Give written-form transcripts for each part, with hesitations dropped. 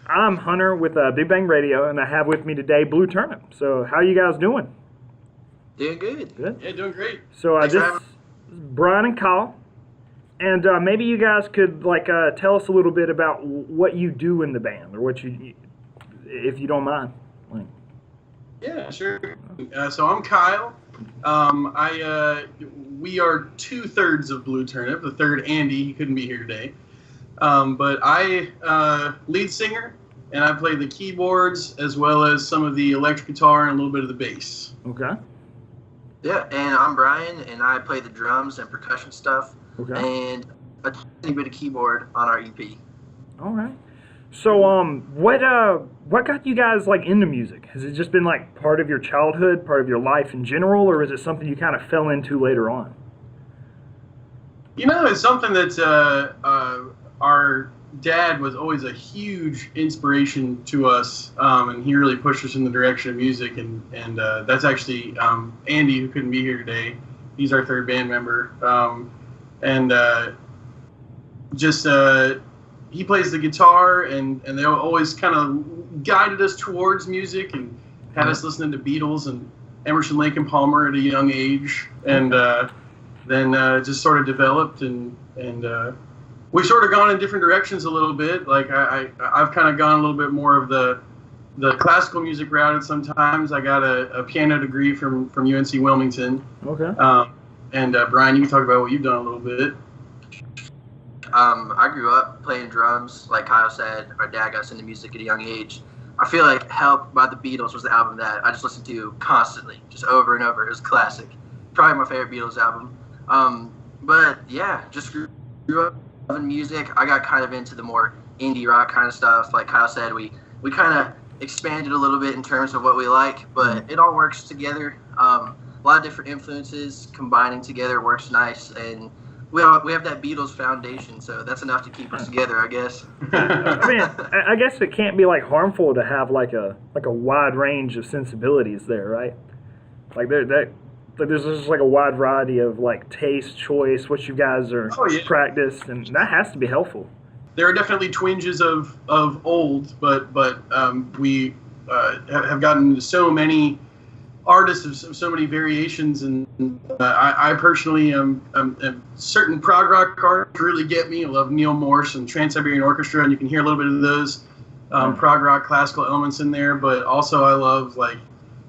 I'm Hunter with Big Bang Radio, and I have with me today Blue Turnip. So, how are you guys doing? Doing good. Good. Yeah, doing great. So, Thanks this for is having Brian and Kyle, and maybe you guys could tell us a little bit about what you do in the band, or what you, if you don't mind. Yeah, sure. So I'm Kyle. We are 2/3 of Blue Turnip. The third, Andy, he couldn't be here today. But I lead singer, and I play the keyboards as well as some of the electric guitar and a little bit of the bass. Okay. Yeah, and I'm Brian, and I play the drums and percussion stuff, and a tiny bit of keyboard on our EP. All right. So, what got you guys into music? Has it just been part of your childhood, part of your life in general, or is it something you kind of fell into later on? You know, it's something that our dad was always a huge inspiration to us, and he really pushed us in the direction of music. And that's actually Andy, who couldn't be here today. He's our third band member, he plays the guitar, and they always kind of guided us towards music and had us listening to Beatles and Emerson, Lake and Palmer at a young age, and then just sort of developed, and we sort of gone in different directions a little bit. Like I've kind of gone a little bit more of the classical music route, and sometimes I got a piano degree from UNC Wilmington. Okay. And Brian, you can talk about what you've done a little bit. I grew up playing drums, like Kyle said. Our dad got us into music at a young age. I feel like Help by the Beatles was the album that I just listened to constantly, just over and over. It was a classic. Probably my favorite Beatles album. But yeah, just grew up loving music. I got kind of into the more indie rock kind of stuff. Like Kyle said, we kind of expanded a little bit in terms of what we like, but it all works together. A lot of different influences combining together works nice, and we have that Beatles foundation, so that's enough to keep us together, I guess. I mean, I guess it can't be harmful to have a wide range of sensibilities there, right? There's just a wide variety of taste, choice, what you guys are practiced, and that has to be helpful. There are definitely twinges of old, but we have gotten into so many artists of so many variations, and I personally am certain prog rock artists really get me. I love Neil Morse and Trans-Siberian Orchestra, and you can hear a little bit of those prog rock classical elements in there, but also I love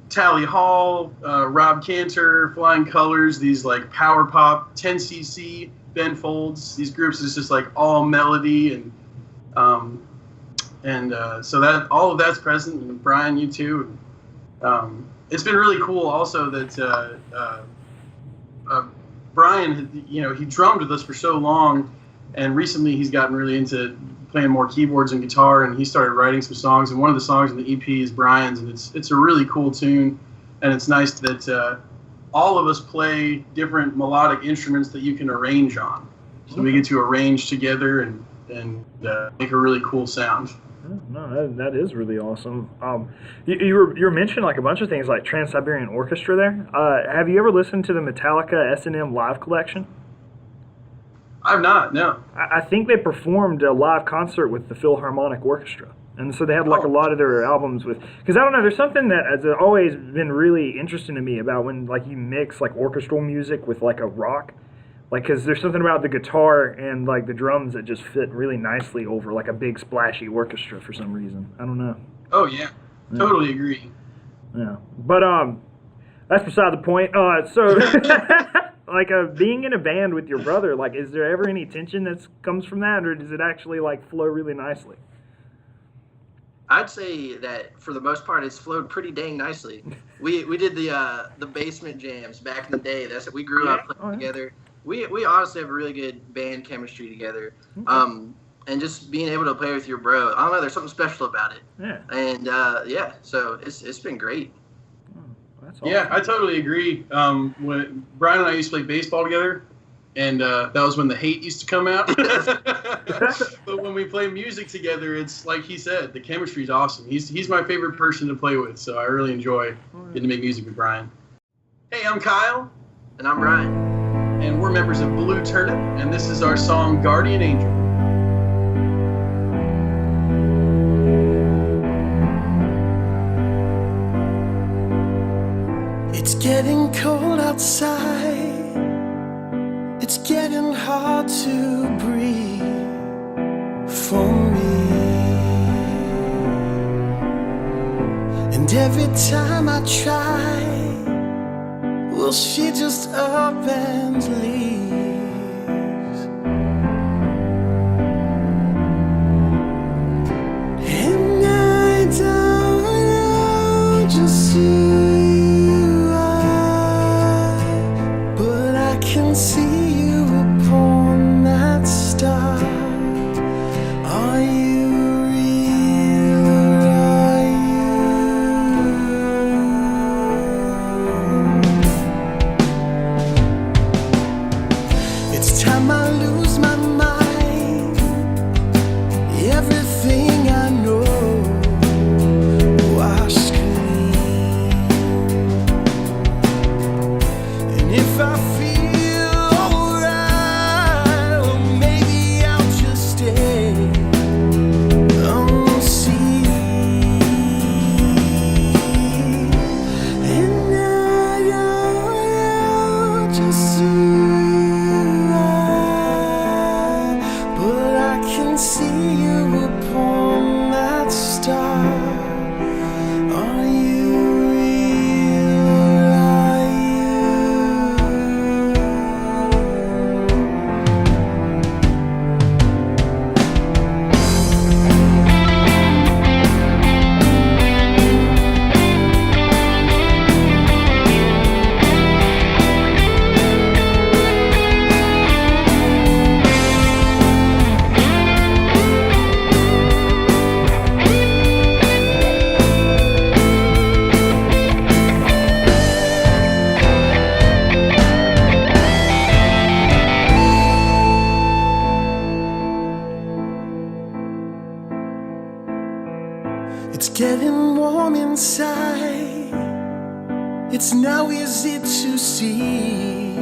Tally Hall, Rob Cantor, Flying Colors, these power pop, 10cc, Ben Folds. These groups is just all melody, and so that all of that's present. And Brian, you too. It's been really cool also that Brian, he drummed with us for so long, and recently he's gotten really into playing more keyboards and guitar, and he started writing some songs, and one of the songs in the EP is Brian's, and it's a really cool tune, and it's nice that all of us play different melodic instruments that you can arrange on. So we get to arrange together and make a really cool sound. No, that is really awesome. You were mentioning a bunch of things like Trans-Siberian Orchestra there. Have you ever listened to the Metallica S&M live collection? I've not, no. I think they performed a live concert with the Philharmonic Orchestra. And so they had a lot of their albums with, because I don't know, there's something that has always been really interesting to me about when you mix orchestral music with a rock. Because there's something about the guitar and the drums that just fit really nicely over a big splashy orchestra for some reason. I don't know. Oh yeah, totally agree. Yeah, but that's beside the point. So being in a band with your brother, is there ever any tension that comes from that, or does it actually flow really nicely? I'd say that for the most part, it's flowed pretty dang nicely. We did the basement jams back in the day. We grew up playing together. We honestly have a really good band chemistry together. And just being able to play with your bro, I don't know, there's something special about it. Yeah. And so it's been great. Oh, that's awesome. Yeah, I totally agree. When Brian and I used to play baseball together, and that was when the hate used to come out. But when we play music together, it's like he said, the chemistry's awesome. He's my favorite person to play with, so I really enjoy getting to make music with Brian. Hey, I'm Kyle. And I'm Ryan. And we're members of Blue Turnip, and this is our song, Guardian Angel. outside, it's getting hard to breathe for me. And every time I try, well, she just up and leaves. And I don't know just who you are, but I can see you upon that star. Are you real or are you? It's time I lose my mind. Everything I know washed clean. And if I feel alright, well, maybe I'll just stay unseen. And I don't know just who you are, but I can see you upon that star. Are you real or are It's getting warm inside. It's now easy to see.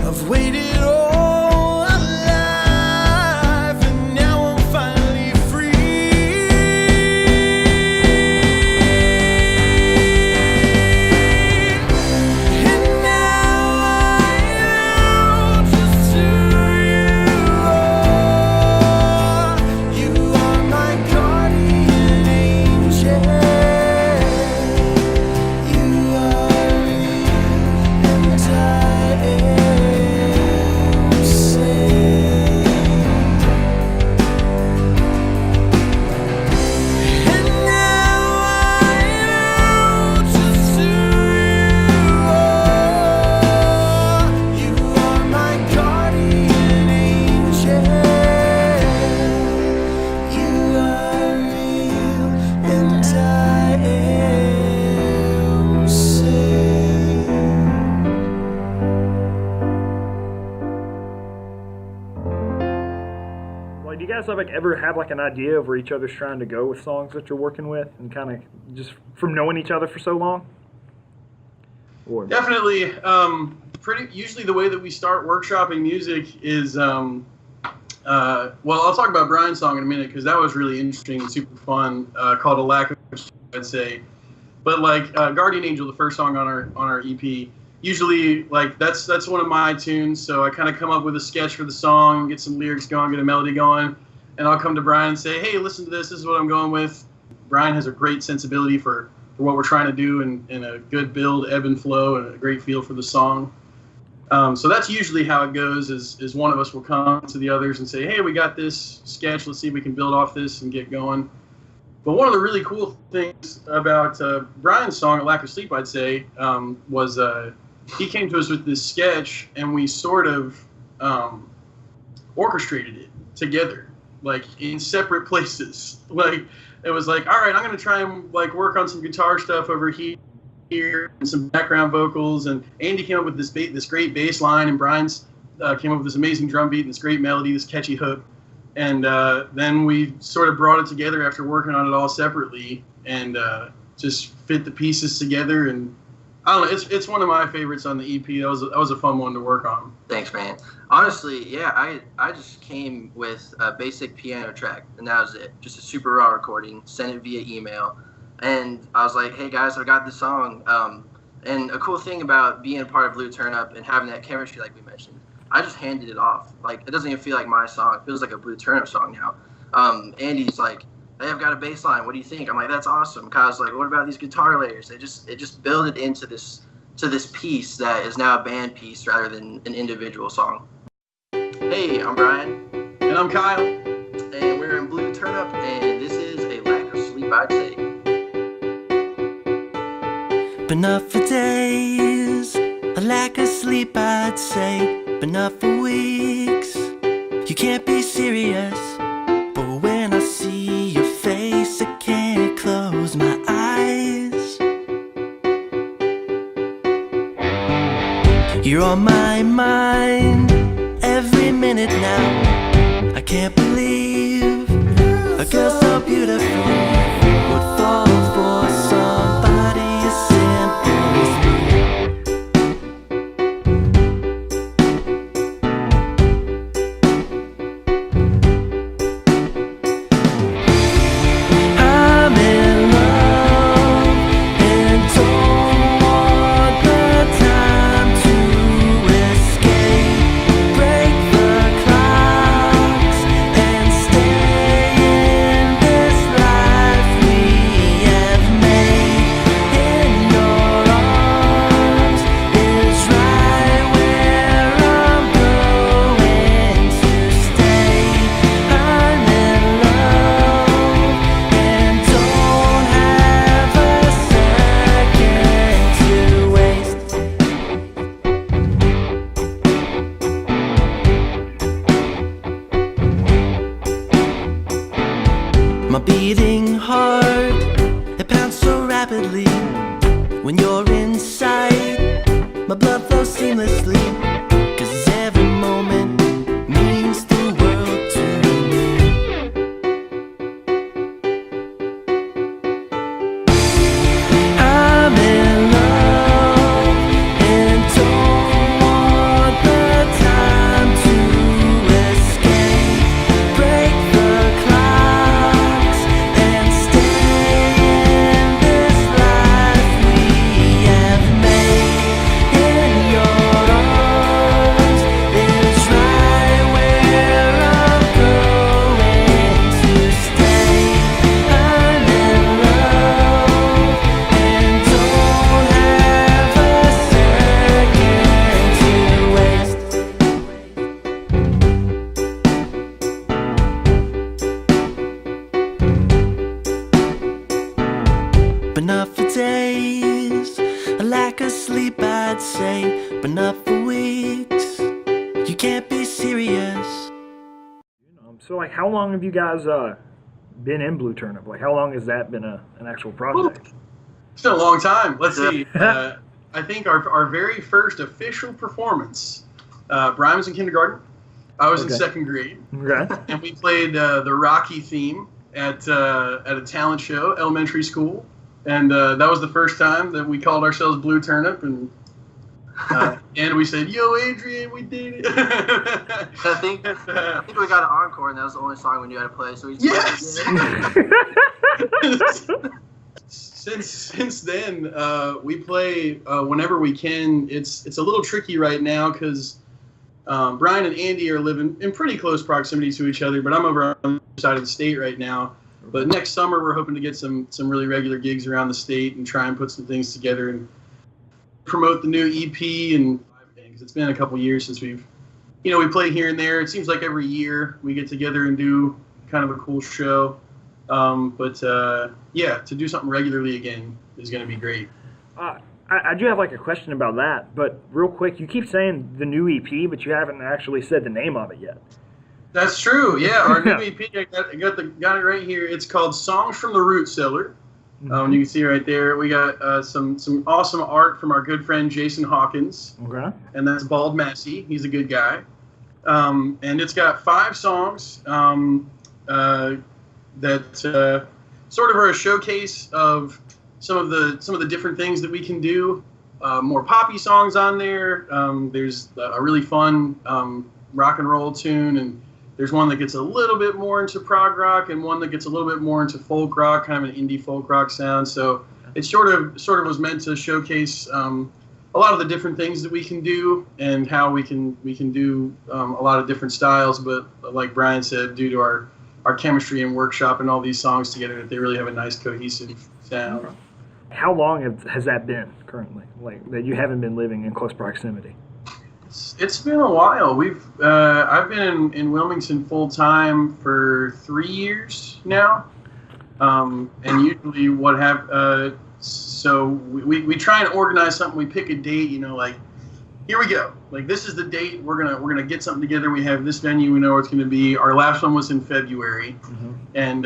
I've waited all my life and now I'm finally free. And now I know just who you are my guardian angel. You are real and I am safe. And now I know just who you are my guardian angel. You are real and I am safe. Like, do you guys ever have like an idea of where each other's trying to go with songs that you're working with, and kind of just from knowing each other for so long? Or Definitely. Usually the way that we start workshopping music is, well, I'll talk about Brian's song in a minute because that was really interesting and super fun, called A Lack of, I'd say. But like Guardian Angel, the first song on our EP, usually like that's one of my tunes. So I kind of come up with a sketch for the song, get some lyrics going, get a melody going, and I'll come to Brian and say, hey, listen to this. This is what I'm going with. Brian has a great sensibility for what we're trying to do, and a good build, ebb and flow, and a great feel for the song. So that's usually how it goes, is one of us will come to the others and say, hey, we got this sketch. Let's see if we can build off this and get going. But one of the really cool things about Brian's song, A Lack of Sleep, I'd say, was he came to us with this sketch, and we sort of orchestrated it together, like in separate places. Like it was like, all right, I'm going to try and like work on some guitar stuff over here and some background vocals, and Andy came up with this great bass line, and Brian's came up with this amazing drum beat and this great melody, this catchy hook. And then we sort of brought it together after working on it all separately, and just fit the pieces together. And I don't know, it's one of my favorites on the EP. That was a fun one to work on. Thanks, man. Honestly, yeah, I just came with a basic piano track, and that was it. Just a super raw recording, sent it via email. and I was like, hey guys, I got this song. And a cool thing about being a part of Blue Turnip and having that chemistry, like we mentioned, I just handed it off. Like, it doesn't even feel like my song. It feels like a Blue Turnip song now. Andy's like, hey, I've got a bass line. What do you think? I'm like, that's awesome. Kyle's like, what about these guitar layers? It just built it into this piece that is now a band piece rather than an individual song. Hey, I'm Brian. And I'm Kyle. And we're in Blue Turnip, and this is A Lack of Sleep, I'd say. But not for days, a lack of sleep I'd say, but not for weeks. You can't be serious, but when I see your face, I can't close my eyes. You're on my mind every minute now. I can't believe a girl so beautiful would fall for somebody as simple as me. I'm in love and don't want the time to escape. Break the clocks and stay in this life we have made. In your arms is right where I'm going to stay. I'm in love and don't have a second to waste. My beating heart, it pounds so rapidly when you're inside. My blood flows seamlessly, 'cause every moment means the world to me. I'm in love and don't want the time to escape. Break the clocks and stay in this life we have made. In your arms is right where I'm going to stay. I'm in love and don't have a second to waste. But not for days, a lack of sleep I'd say, but not for weeks. You can't be serious. So, like, how long have you guys been in Blue Turnip? Like, how long has that been an actual project? It's been a long time. Let's see. I think our very first official performance, Brian was in kindergarten. I was in Okay. second grade. Okay. And we played the Rocky theme at a talent show, elementary school. And that was the first time that we called ourselves Blue Turnip. And we said, yo, Adrian, we did it. I think we got an encore, and that was the only song we knew how to play. So we just Yes! played it again. Since then, we play whenever we can. It's a little tricky right now because Brian and Andy are living in pretty close proximity to each other, but I'm over on the other side of the state right now. But next summer, we're hoping to get some really regular gigs around the state and try and put some things together and promote the new EP. And because it's been a couple years since we play here and there. It seems like every year we get together and do kind of a cool show. Yeah, to do something regularly again is going to be great. I do have like a question about that, but real quick, you keep saying the new EP, but you haven't actually said the name of it yet. That's true. Yeah, our new EP, I got it right here. It's called Songs from the Root Cellar. You can see right there. We got some awesome art from our good friend Jason Hawkins. Okay. And that's Bald Massey. He's a good guy. And it's got 5 songs that sort of are a showcase of some of the different things that we can do. More poppy songs on there. There's a really fun rock and roll tune, and there's one that gets a little bit more into prog rock and one that gets a little bit more into folk rock, kind of an indie folk rock sound. So it sort of was meant to showcase a lot of the different things that we can do and how we can do a lot of different styles. But like Brian said, due to our chemistry and workshop and all these songs together, that they really have a nice cohesive sound. How long has that been currently, like that you haven't been living in close proximity? It's been a while. I've been in Wilmington full time for 3 years now, and usually so we try and organize something. We pick a date, like here we go. Like this is the date. We're gonna get something together. We have this venue. We know where it's gonna be. Our last one was in February, and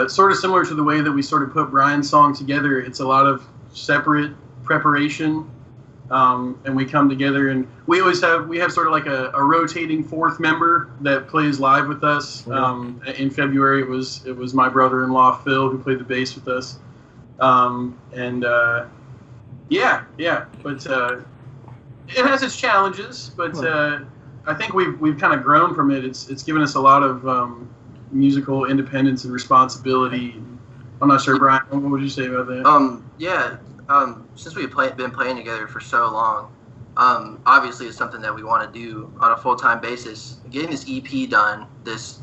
sort of similar to the way that we sort of put Brian's song together. It's a lot of separate preparation. And we come together, and we have sort of like a rotating fourth member that plays live with us. In February, it was my brother-in-law Phil who played the bass with us. But it has its challenges. But I think we've kind of grown from it. It's given us a lot of musical independence and responsibility. I'm not sure, Brian. What would you say about that? Since we've been playing together for so long, obviously it's something that we want to do on a full-time basis. Getting this EP done, this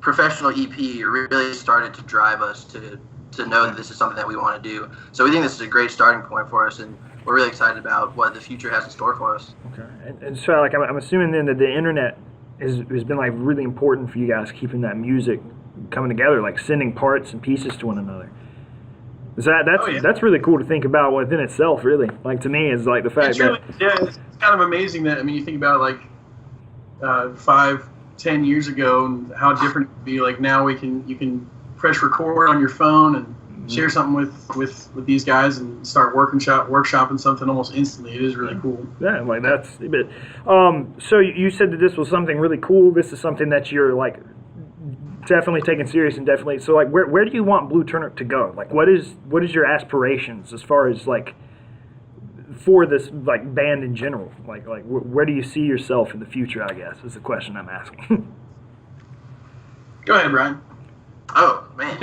professional EP, really started to drive us to know that this is something that we want to do. So we think this is a great starting point for us, and we're really excited about what the future has in store for us. Okay, and so like I'm assuming then that the internet has been like really important for you guys, keeping that music coming together, like sending parts and pieces to one another. That's really cool to think about within itself, really. Like, to me, is like the fact that... Yeah, it's kind of amazing that, you think about, like, 5-10 years ago and how different it would be. Like, now you can press record on your phone and share something with these guys and start workshopping something almost instantly. It is really cool. Yeah, like, that's... But, so you said that this was something really cool. This is something that you're, like... definitely taken serious, and definitely so like where do you want Blue Turnip to go? Like what is your aspirations as far as like for this like band in general? Like where do you see yourself in the future, I guess, is the question I'm asking. Go ahead, Brian. Oh man.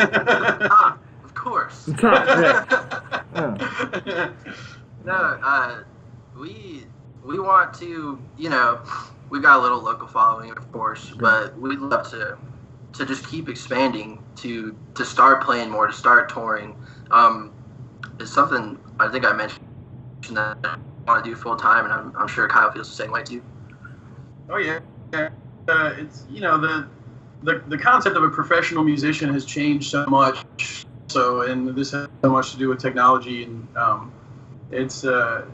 Of course. No, we want to, we've got a little local following, of course, but we'd love to just keep expanding, to start playing more, to start touring. It's something I think I mentioned that I want to do full time, and I'm sure Kyle feels the same way too. Oh yeah. It's the concept of a professional musician has changed so much. So, and this has so much to do with technology, and it's like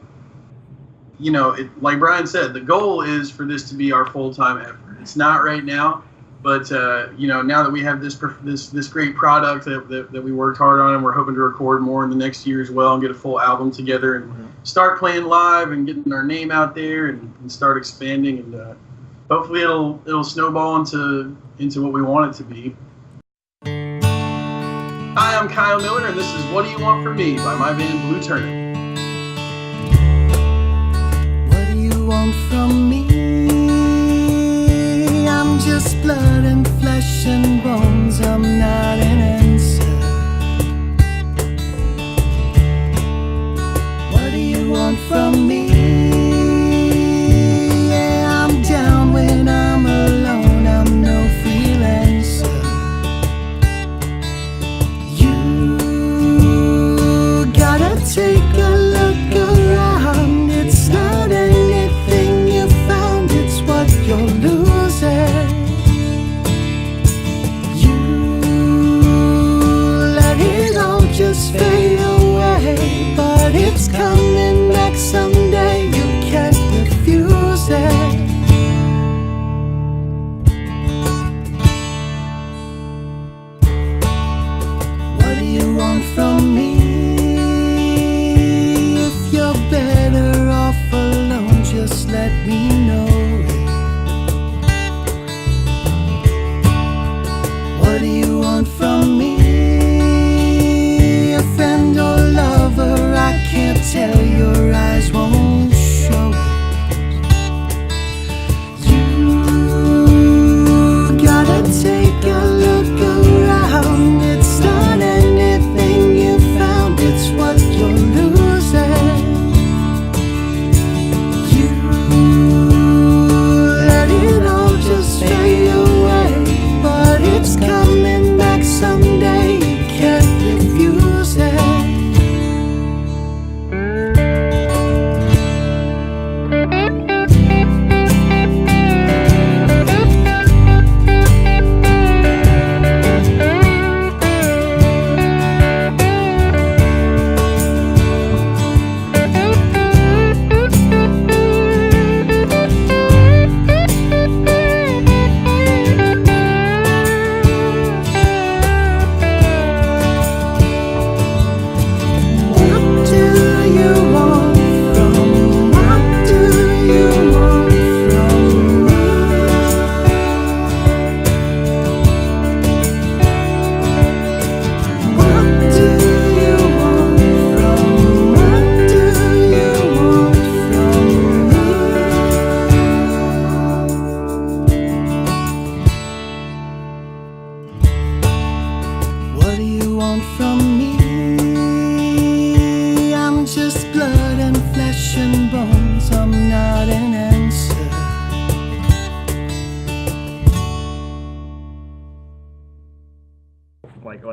Brian said, the goal is for this to be our full time effort. It's not right now. But now that we have this great product that we worked hard on, and we're hoping to record more in the next year as well, and get a full album together, and start playing live and getting our name out there, and start expanding, and hopefully it'll snowball into what we want it to be. Hi, I'm Kyle Miller, and this is "What Do You Want From Me" by my band Blue Turnip. What do you want from me? I'm just blood and flesh and bones, I'm not an answer. What do you want from me? Yeah, I'm down when I'm alone, I'm no freelancer. You gotta take a look around, it's not anything you found, it's what you're losing. Just fade away, but it's coming back someday, you can't refuse it. What do you want from me? If you're better off alone, just let me know it.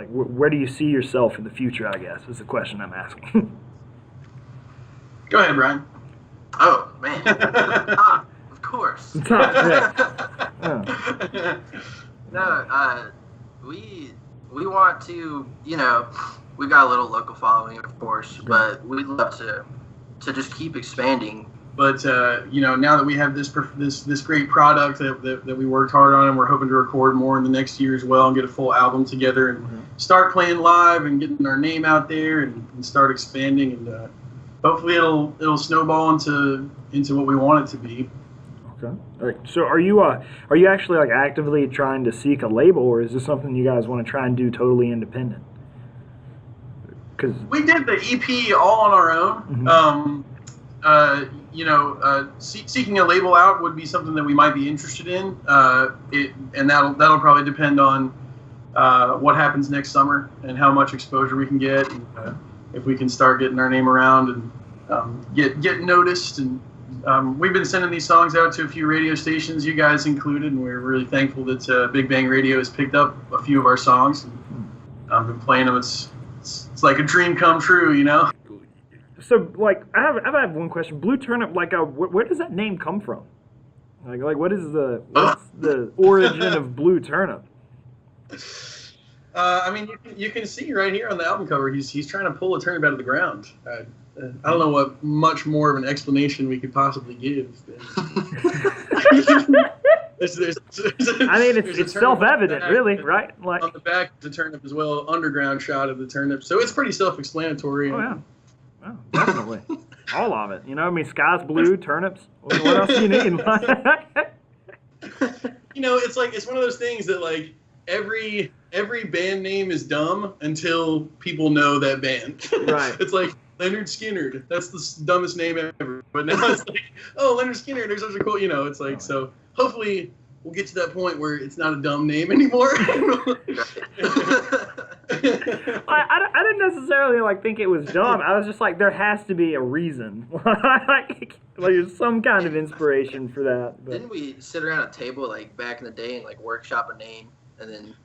where do you see yourself in the future? I guess is the question I'm asking. Go ahead, Brian. Oh man, top, of course. Top, yeah. No, we want to, we've got a little local following, of course, but we'd love to just keep expanding. But now that we have this great product that we worked hard on, and we're hoping to record more in the next year as well, and get a full album together, and start playing live and getting our name out there, and start expanding, and hopefully it'll snowball into what we want it to be. Okay. All right. So are you actually like actively trying to seek a label, or is this something you guys want to try and do totally independent? Because we did the EP all on our own. Seeking a label out would be something that we might be interested in. And that'll probably depend on what happens next summer and how much exposure we can get, and if we can start getting our name around and get noticed. And we've been sending these songs out to a few radio stations, you guys included, and we're really thankful that Big Bang Radio has picked up a few of our songs. And I've been playing them. It's like a dream come true, So, like, I have one question. Blue Turnip, like, where does that name come from? Like, what's the origin of Blue Turnip? I mean, you can see right here on the album cover, he's trying to pull a turnip out of the ground. I don't know what much more of an explanation we could possibly give. It's self-evident, really, right? Like on the back of the turnip as well, underground shot of the turnip. So it's pretty self-explanatory. Oh, yeah. Oh, definitely. All of it. Sky's blue, turnips. What else do you need? It's one of those things that, like, every band name is dumb until people know that band. Right. It's like Leonard Skinner. That's the dumbest name ever. But now it's like, oh, Leonard Skinner, they're such a cool, it's like, so hopefully we'll get to that point where it's not a dumb name anymore. I didn't necessarily think it was dumb. I was just like, there has to be a reason. like there's some kind of inspiration for that. But. Didn't we sit around a table back in the day and workshop a name, and then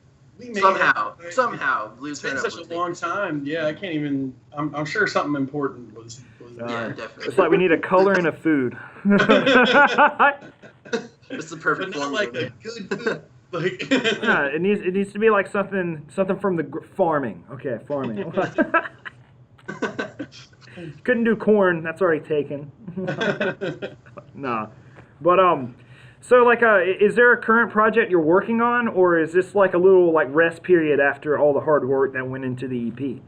somehow Blue Turnip? It's been such a long time. Yeah, I can't even. I'm sure something important was yeah, definitely. It's like we need a color and a food. It's the perfect but not formula. A good food. Yeah, it needs to be like something from the farming. Okay, farming. Couldn't do corn. That's already taken. Nah, but so is there a current project you're working on, or is this like a little rest period after all the hard work that went into the EP?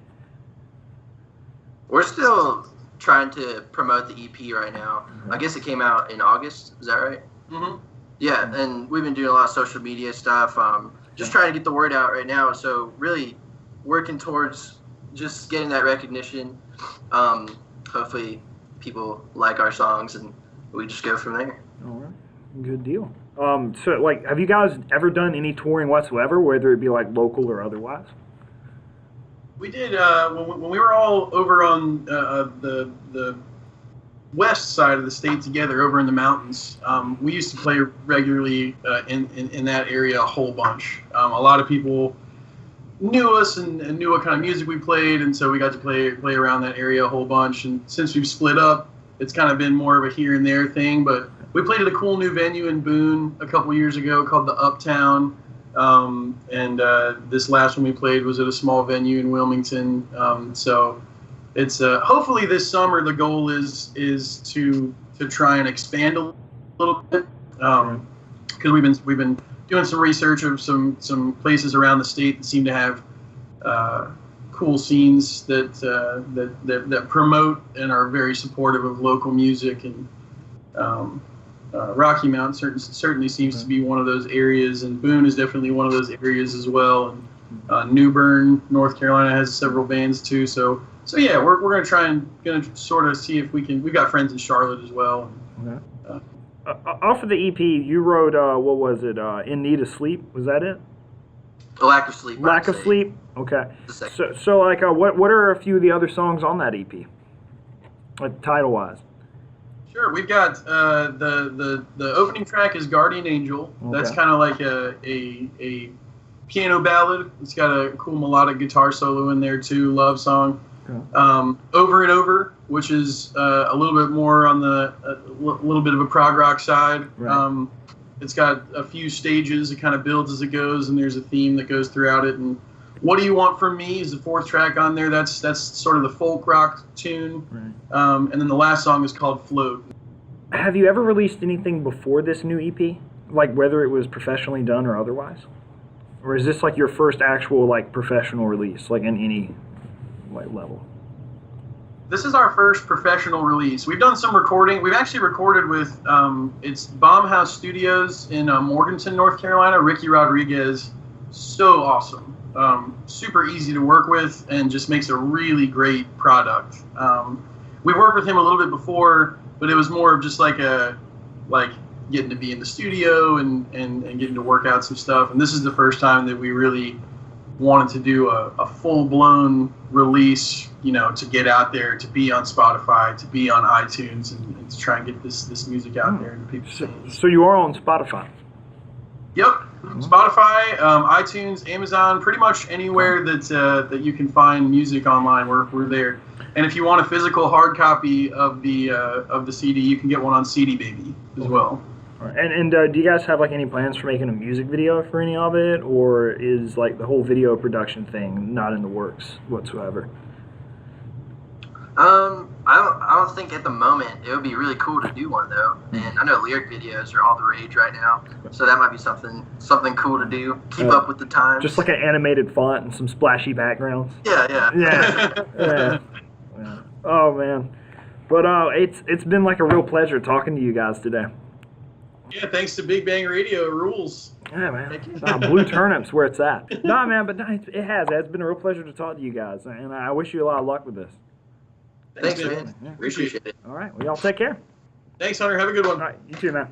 We're still trying to promote the EP right now. I guess it came out in August. Is that right? Mm-hmm. Yeah, and we've been doing a lot of social media stuff, just trying to get the word out right now. So really working towards just getting that recognition. Hopefully people like our songs, and we just go from there. All right, good deal. So have you guys ever done any touring whatsoever, whether it be local or otherwise? We did when we were all over on the west side of the state together, over in the mountains. We used to play regularly in that area a whole bunch. A lot of people knew us and knew what kind of music we played, and so we got to play around that area a whole bunch. And since we've split up, it's kind of been more of a here and there thing. But we played at a cool new venue in Boone a couple years ago called the Uptown. And this last one we played was at a small venue in Wilmington. So it's hopefully this summer the goal is to try and expand a little bit, because we've been doing some research of some places around the state that seem to have cool scenes that promote and are very supportive of local music, and Rocky Mountain certainly seems to be one of those areas, and Boone is definitely one of those areas as well. And New Bern, North Carolina has several bands too. So yeah, we're gonna try sort of see if we can. We've got friends in Charlotte as well. Okay. Off of the EP, you wrote what was it? In Need of Sleep. Was that it? A Lack of Sleep. Lack of Sleep. Okay. So what are a few of the other songs on that EP? Title wise. Sure, we've got the opening track is Guardian Angel. Okay. That's kind of like a piano ballad. It's got a cool melodic guitar solo in there too. Love song. Okay. Over and Over, which is a little bit more on the little bit of a prog rock side. Right. It's got a few stages. It kind of builds as it goes, and there's a theme that goes throughout it. And What Do You Want From Me is the fourth track on there. That's sort of the folk rock tune. Right. And then the last song is called Float. Have you ever released anything before this new EP? Like whether it was professionally done or otherwise? Or is this like your first actual like professional release, like in any like level? This is our first professional release. We've done some recording. We've actually recorded with, it's Baumhaus Studios in Morganton, North Carolina. Ricky Rodriguez, so awesome. Super easy to work with and just makes a really great product. We worked with him a little bit before, but it was more of just like getting to be in the studio and getting to work out some stuff. And this is the first time that we really wanted to do a full-blown release, to get out there, to be on Spotify, to be on iTunes, and to try and get this music out there into people's hands. So you are on Spotify? Yep. Spotify, iTunes, Amazon, pretty much anywhere that you can find music online, we're there. And if you want a physical hard copy of the CD, you can get one on CD Baby as well. And do you guys have like any plans for making a music video for any of it, or is like the whole video production thing not in the works whatsoever? I don't think at the moment. It would be really cool to do one though, and I know lyric videos are all the rage right now, so that might be something cool to do. Keep up with the times. Just like an animated font and some splashy backgrounds. Yeah. Yeah. Oh man, but it's been like a real pleasure talking to you guys today. Yeah, thanks to Big Bang Radio, rules. Yeah, man. Blue Turnip's where it's at. No, man, but it has. It's been a real pleasure to talk to you guys, and I wish you a lot of luck with this. Thanks, man. Yeah. Appreciate it. All right. Well, y'all take care. Thanks, Hunter. Have a good one. All right. You too, man.